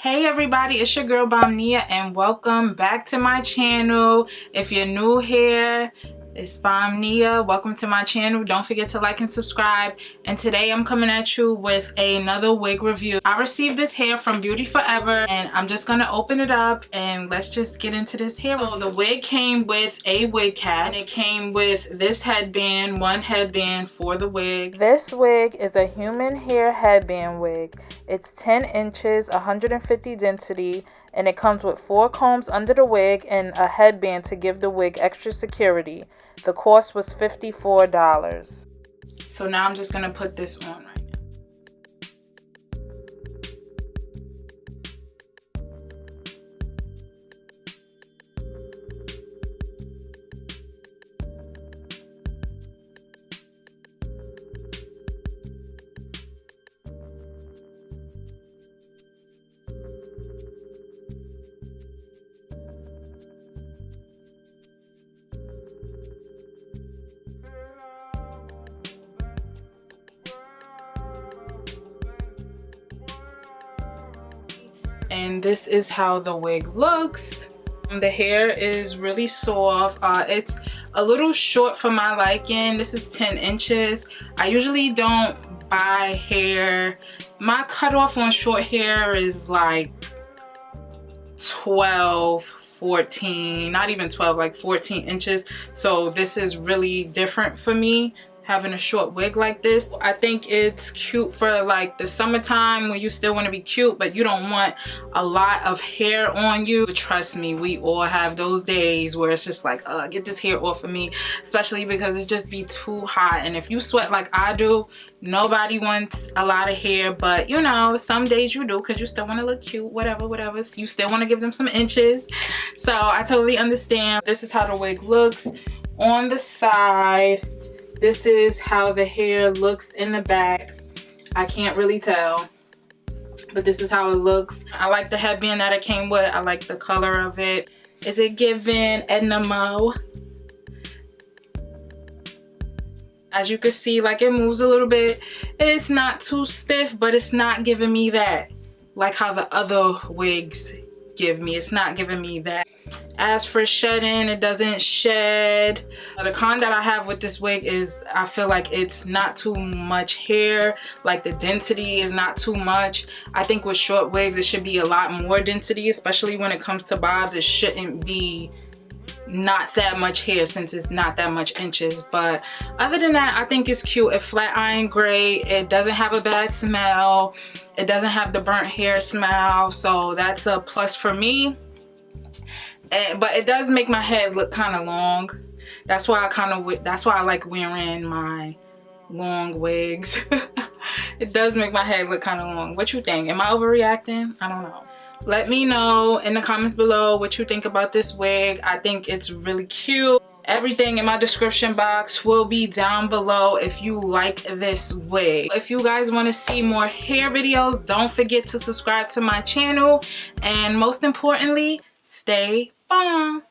Hey everybody, it's your girl Bomb Nia and welcome back to my channel. If you're new here, it's Bomb Nia. Welcome to my channel. Don't forget to like and subscribe. And today I'm coming at you with another wig review. I received this hair from Beauty Forever and I'm just gonna open it up and let's just get into this hair. So the wig came with a wig cap and it came with this headband, one headband for the wig. This wig is a human hair headband wig. It's 10 inches, 150 density, and it comes with 4 combs under the wig and a headband to give the wig extra security. The cost was $54. So now I'm just gonna put this on right now. And this is how the wig looks. The hair is really soft. It's a little short for my liking. This is 10 inches. I usually don't buy hair. My cutoff on short hair is like 12, 14, not even 12, like 14 inches. So this is really different for me, having a short wig like this. I think it's cute for like the summertime when you still want to be cute but you don't want a lot of hair on you. Trust me, we all have those days where it's just like, get this hair off of me, especially because it's just be too hot. And if you sweat like I do, nobody wants a lot of hair, but you know, some days you do because you still want to look cute, whatever. You still want to give them some inches. So I totally understand. This is how the wig looks on the side. This is how the hair looks in the back. I can't really tell, but this is how it looks. I like the headband that it came with. I like the color of it. Is it giving enamel? As you can see, like it moves a little bit. It's not too stiff, but it's not giving me that. Like how the other wigs give me. It's not giving me that. As for shedding, it doesn't shed. The con that I have with this wig is I feel like it's not too much hair. Like the density is not too much. I think with short wigs, it should be a lot more density, especially when it comes to bobs. It shouldn't be not that much hair since it's not that much inches. But other than that, I think it's cute. It flat iron great. It doesn't have a bad smell. It doesn't have the burnt hair smell. So that's a plus for me. But it does make my head look kind of long. That's why I like wearing my long wigs. It does make my head look kind of long. What you think? Am I overreacting? I don't know. Let me know in the comments below what you think about this wig. I think it's really cute. Everything in my description box will be down below if you like this wig. If you guys want to see more hair videos, don't forget to subscribe to my channel. And most importantly, stay bomb.